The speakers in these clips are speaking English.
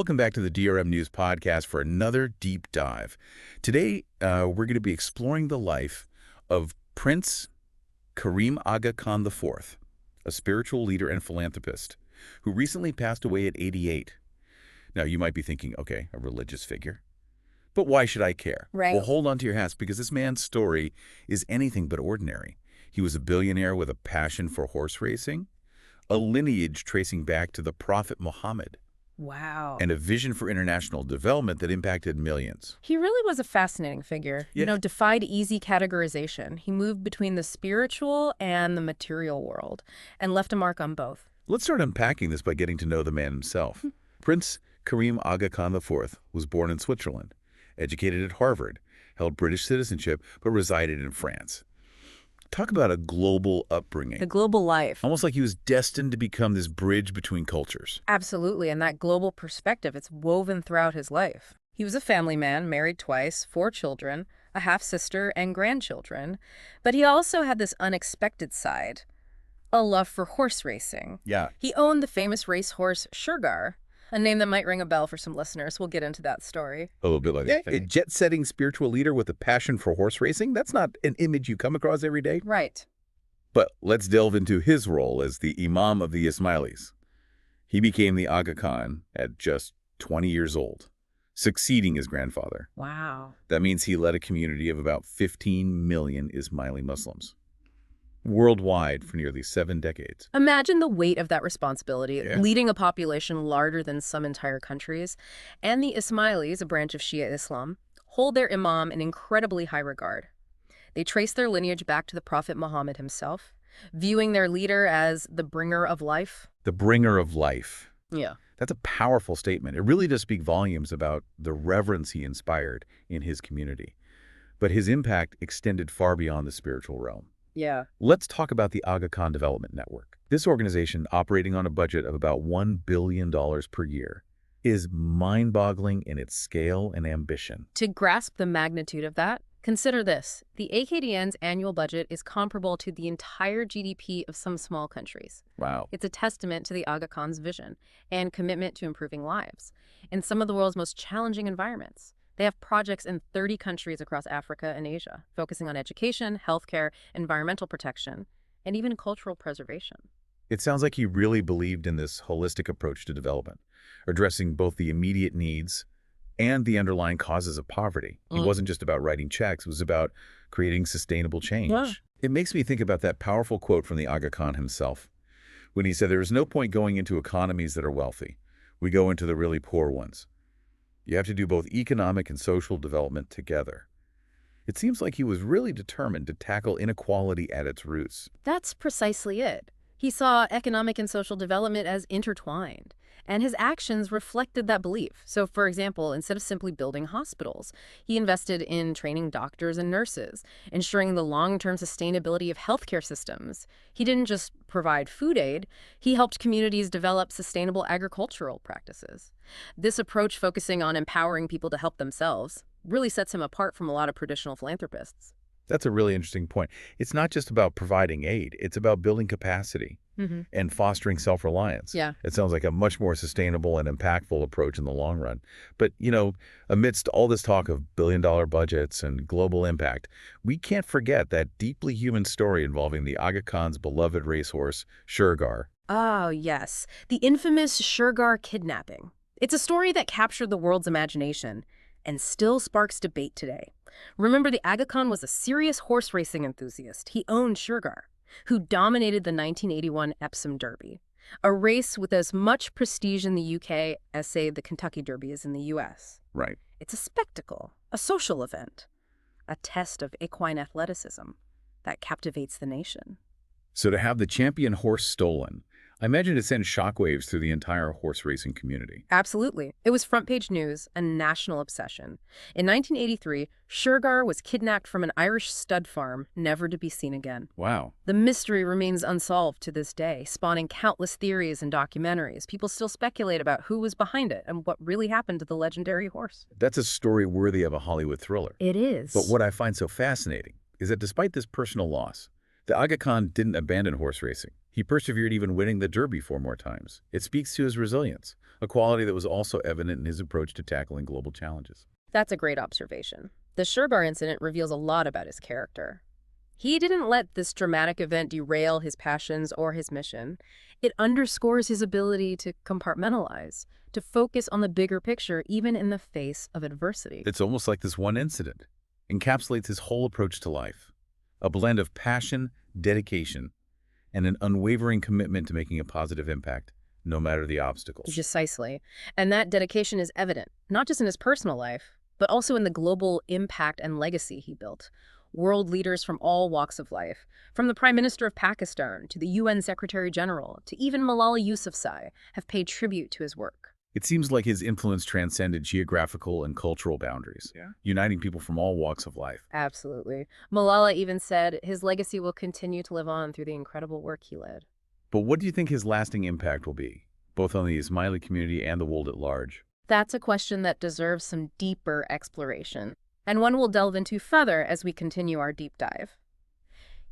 Welcome back to the DRM News Podcast for another deep dive. Today, we're going to be exploring the life of Prince Karim Aga Khan IV, a spiritual leader and philanthropist who recently passed away at 88. Now, you might be thinking, okay, a religious figure. But why should I care? Right. Well, hold on to your hats, because this man's story is anything but ordinary. He was a billionaire with a passion for horse racing, a lineage tracing back to the Prophet Muhammad, Wow. and a vision for international development that impacted millions. He really was a fascinating figure. Yeah. Defied easy categorization. He moved between the spiritual and the material world and left a mark on both. Let's start unpacking this by getting to know the man himself. Prince Karim Aga Khan IV was born in Switzerland, educated at Harvard, held British citizenship, but resided in France. Talk about a global upbringing. The global life. Almost like he was destined to become this bridge between cultures. Absolutely. And that global perspective, it's woven throughout his life. He was a family man, married twice, 4 children, a half-sister, and grandchildren. But he also had this unexpected side, a love for horse racing. Yeah. He owned the famous racehorse Shergar, a name that might ring a bell for some listeners. We'll get into that story. A little bit like that. A jet-setting spiritual leader with a passion for horse racing? That's not an image you come across every day. Right. But let's delve into his role as the imam of the Ismailis. He became the Aga Khan at just 20 years old, succeeding his grandfather. Wow. That means he led a community of about 15 million Ismaili Muslims worldwide for nearly 7 decades. Imagine the weight of that responsibility, Yeah. leading a population larger than some entire countries. And the Ismailis, a branch of Shia Islam, hold their imam in incredibly high regard. They trace their lineage back to the Prophet Muhammad himself, viewing their leader as the bringer of life. The bringer of life. Yeah. That's a powerful statement. It really does speak volumes about the reverence he inspired in his community. But his impact extended far beyond the spiritual realm. Yeah. Let's talk about the Aga Khan Development Network. This organization, operating on a budget of about $1 billion per year, is mind-boggling in its scale and ambition. To grasp the magnitude of that, consider this. The AKDN's annual budget is comparable to the entire GDP of some small countries. Wow. It's a testament to the Aga Khan's vision and commitment to improving lives in some of the world's most challenging environments. They have projects in 30 countries across Africa and Asia, focusing on education, healthcare, environmental protection, and even cultural preservation. It sounds like he really believed in this holistic approach to development, addressing both the immediate needs and the underlying causes of poverty. It wasn't just about writing checks, it was about creating sustainable change. Yeah. It makes me think about that powerful quote from the Aga Khan himself, when he said, "There is no point going into economies that are wealthy. We go into the really poor ones." You have to do both economic and social development together. It seems like he was really determined to tackle inequality at its roots. That's precisely it. He saw economic and social development as intertwined, and his actions reflected that belief. So, for example, instead of simply building hospitals, he invested in training doctors and nurses, ensuring the long-term sustainability of healthcare systems. He didn't just provide food aid, he helped communities develop sustainable agricultural practices. This approach, focusing on empowering people to help themselves, really sets him apart from a lot of traditional philanthropists. That's a really interesting point. It's not just about providing aid, it's about building capacity and fostering self-reliance. Yeah. It sounds like a much more sustainable and impactful approach in the long run. But, amidst all this talk of billion-dollar budgets and global impact, we can't forget that deeply human story involving the Aga Khan's beloved racehorse, Shergar. Oh, yes. The infamous Shergar kidnapping. It's a story that captured the world's imagination and still sparks debate today. Remember, the Aga Khan was a serious horse racing enthusiast. He owned Shergar, who dominated the 1981 Epsom Derby, a race with as much prestige in the UK as, say, the Kentucky Derby is in the US. Right. It's a spectacle, a social event, a test of equine athleticism that captivates the nation. So to have the champion horse stolen, I imagine it sends shockwaves through the entire horse racing community. Absolutely. It was front-page news, a national obsession. In 1983, Shergar was kidnapped from an Irish stud farm, never to be seen again. Wow. The mystery remains unsolved to this day, spawning countless theories and documentaries. People still speculate about who was behind it and what really happened to the legendary horse. That's a story worthy of a Hollywood thriller. It is. But what I find so fascinating is that despite this personal loss, The Aga Khan didn't abandon horse racing. He persevered, even winning the Derby 4 more times. It speaks to his resilience, a quality that was also evident in his approach to tackling global challenges. That's a great observation. The Sherbar incident reveals a lot about his character. He didn't let this dramatic event derail his passions or his mission. It underscores his ability to compartmentalize, to focus on the bigger picture even in the face of adversity. It's almost like this one incident encapsulates his whole approach to life, a blend of passion, dedication, and an unwavering commitment to making a positive impact, no matter the obstacles. Precisely. And that dedication is evident, not just in his personal life, but also in the global impact and legacy he built. World leaders from all walks of life, from the Prime Minister of Pakistan to the UN Secretary General to even Malala Yousafzai, have paid tribute to his work. It seems like his influence transcended geographical and cultural boundaries, uniting people from all walks of life. Absolutely. Malala even said his legacy will continue to live on through the incredible work he led. But what do you think his lasting impact will be, both on the Ismaili community and the world at large? That's a question that deserves some deeper exploration, and one we'll delve into further as we continue our deep dive.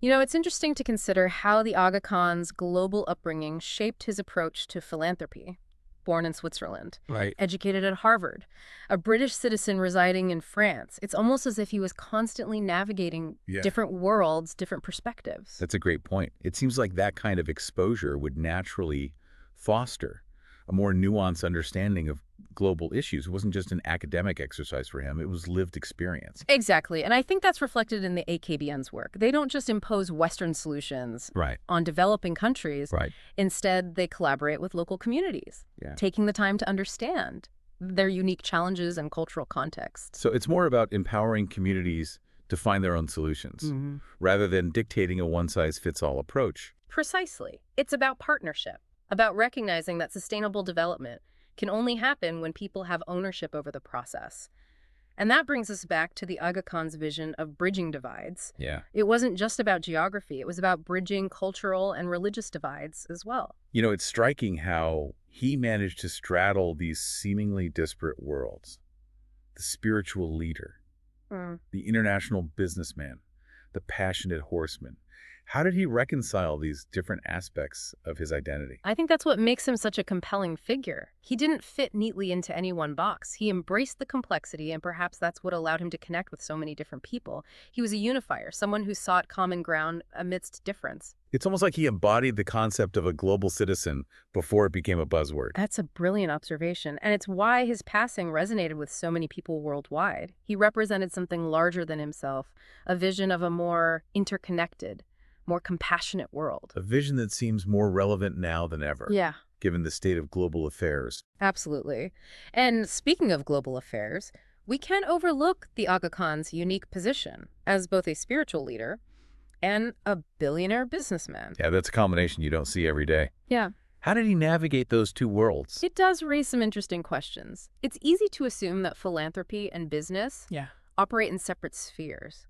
You know, it's interesting to consider how the Aga Khan's global upbringing shaped his approach to philanthropy. Born in Switzerland, educated at Harvard, a British citizen residing in France. It's almost as if he was constantly navigating different worlds, different perspectives. That's a great point. It seems like that kind of exposure would naturally foster a more nuanced understanding of global issues. It wasn't just an academic exercise for him, it was lived experience. Exactly, and I think that's reflected in the AKBN's work. They don't just impose Western solutions on developing countries. Instead, they collaborate with local communities, taking the time to understand their unique challenges and cultural contexts. So it's more about empowering communities to find their own solutions, rather than dictating a one-size-fits-all approach. Precisely. It's about partnership, about recognizing that sustainable development can only happen when people have ownership over the process. And that brings us back to the Aga Khan's vision of bridging divides. It wasn't just about geography, it was about bridging cultural and religious divides as well. You know, it's striking how he managed to straddle these seemingly disparate worlds. The spiritual leader, the international businessman, the passionate horseman. How did he reconcile these different aspects of his identity? I think that's what makes him such a compelling figure. He didn't fit neatly into any one box. He embraced the complexity, and perhaps that's what allowed him to connect with so many different people. He was a unifier, someone who sought common ground amidst difference. It's almost like he embodied the concept of a global citizen before it became a buzzword. That's a brilliant observation, and it's why his passing resonated with so many people worldwide. He represented something larger than himself, a vision of a more interconnected, more compassionate world. A vision that seems more relevant now than ever. Given the state of global affairs. Absolutely. And speaking of global affairs, we can't overlook the Aga Khan's unique position as both a spiritual leader and a billionaire businessman. Yeah, that's a combination you don't see every day. Yeah. How did he navigate those two worlds? It does raise some interesting questions. It's easy to assume that philanthropy and business operate in separate spheres.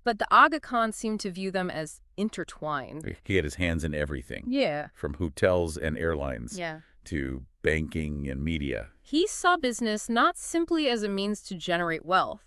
But the Aga Khan seemed to view them as intertwined. He had his hands in everything. From hotels and airlines to banking and media. He saw business not simply as a means to generate wealth,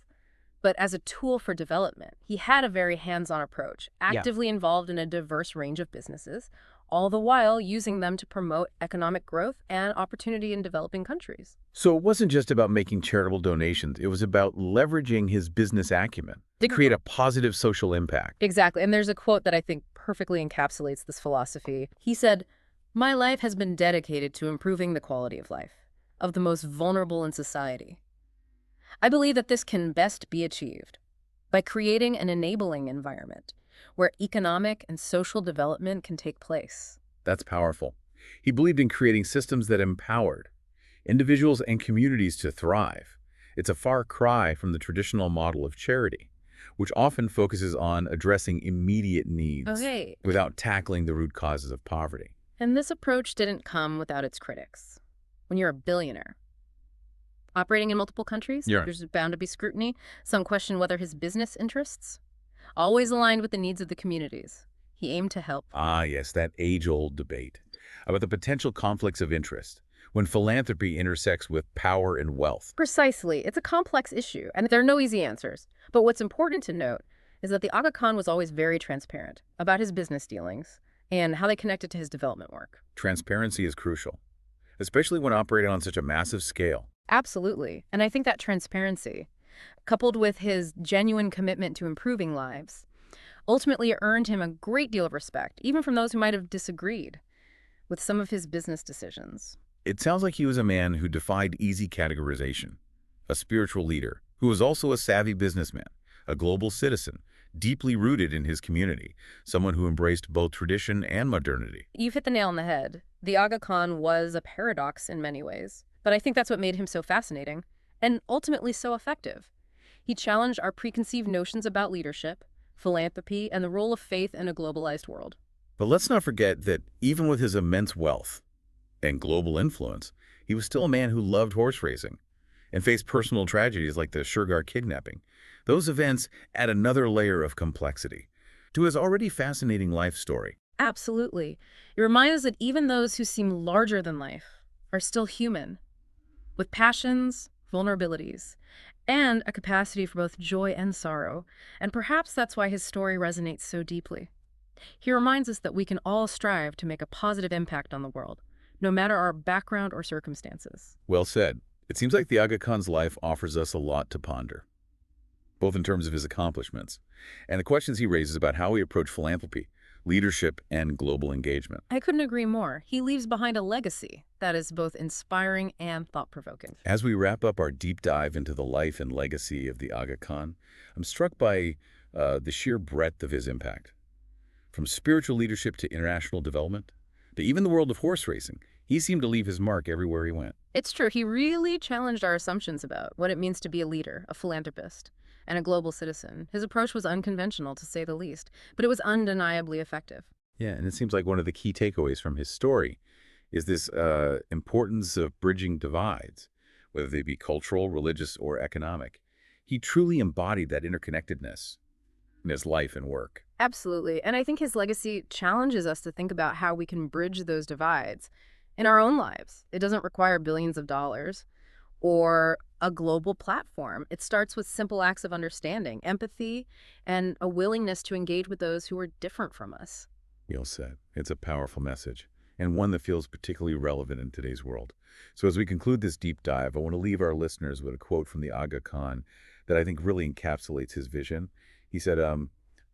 but as a tool for development. He had a very hands-on approach, actively involved in a diverse range of businesses, all the while using them to promote economic growth and opportunity in developing countries. So it wasn't just about making charitable donations. It was about leveraging his business acumen to create a positive social impact. Exactly. And there's a quote that I think perfectly encapsulates this philosophy. He said, "My life has been dedicated to improving the quality of life of the most vulnerable in society. I believe that this can best be achieved by creating an enabling environment where economic and social development can take place." That's powerful. He believed in creating systems that empowered individuals and communities to thrive. It's a far cry from the traditional model of charity, which often focuses on addressing immediate needs without tackling the root causes of poverty. And this approach didn't come without its critics. When you're a billionaire, operating in multiple countries, there's bound to be scrutiny. Some question whether his business interests always aligned with the needs of the communities he aimed to help. Ah, yes, that age-old debate about the potential conflicts of interest when philanthropy intersects with power and wealth. Precisely. It's a complex issue, and there are no easy answers. But what's important to note is that the Aga Khan was always very transparent about his business dealings and how they connected to his development work. Transparency is crucial, especially when operating on such a massive scale. Absolutely. And I think that transparency, coupled with his genuine commitment to improving lives, ultimately earned him a great deal of respect, even from those who might have disagreed with some of his business decisions. It sounds like he was a man who defied easy categorization, a spiritual leader who was also a savvy businessman, a global citizen, deeply rooted in his community, someone who embraced both tradition and modernity. You've hit the nail on the head. The Aga Khan was a paradox in many ways, but I think that's what made him so fascinating and ultimately so effective. He challenged our preconceived notions about leadership, philanthropy, and the role of faith in a globalized world. But let's not forget that even with his immense wealth and global influence, he was still a man who loved horse racing and faced personal tragedies like the Shergar kidnapping. Those events add another layer of complexity to his already fascinating life story. Absolutely. It reminds us that even those who seem larger than life are still human, with passions, vulnerabilities, and a capacity for both joy and sorrow. And perhaps that's why his story resonates so deeply. He reminds us that we can all strive to make a positive impact on the world, no matter our background or circumstances. Well said. It seems like the Aga Khan's life offers us a lot to ponder, both in terms of his accomplishments and the questions he raises about how we approach philanthropy, leadership, and global engagement. I couldn't agree more. He leaves behind a legacy that is both inspiring and thought-provoking. As we wrap up our deep dive into the life and legacy of the Aga Khan, I'm struck by the sheer breadth of his impact. From spiritual leadership to international development, to even the world of horse racing, he seemed to leave his mark everywhere he went. It's true. He really challenged our assumptions about what it means to be a leader, a philanthropist, and a global citizen. His approach was unconventional, to say the least, but it was undeniably effective. Yeah, and it seems like one of the key takeaways from his story is this importance of bridging divides, whether they be cultural, religious, or economic. He truly embodied that interconnectedness in his life and work. Absolutely. And I think his legacy challenges us to think about how we can bridge those divides in our own lives. It doesn't require billions of dollars or a global platform. It starts with simple acts of understanding, empathy, and a willingness to engage with those who are different from us. Well said. It's a powerful message, and one that feels particularly relevant in today's world. So as we conclude this deep dive, I want to leave our listeners with a quote from the Aga Khan that I think really encapsulates his vision. He said,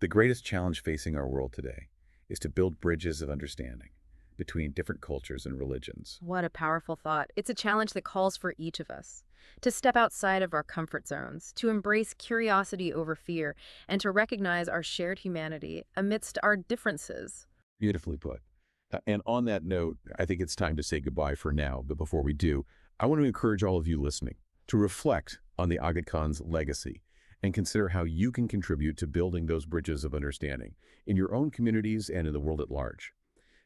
"The greatest challenge facing our world today is to build bridges of understanding between different cultures and religions." What a powerful thought. It's a challenge that calls for each of us to step outside of our comfort zones, to embrace curiosity over fear, and to recognize our shared humanity amidst our differences. Beautifully put. And on that note, I think it's time to say goodbye for now. But before we do, I want to encourage all of you listening to reflect on the Aga Khan's legacy and consider how you can contribute to building those bridges of understanding in your own communities and in the world at large.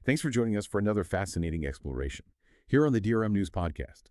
Thanks for joining us for another fascinating exploration here on the DRM News Podcast.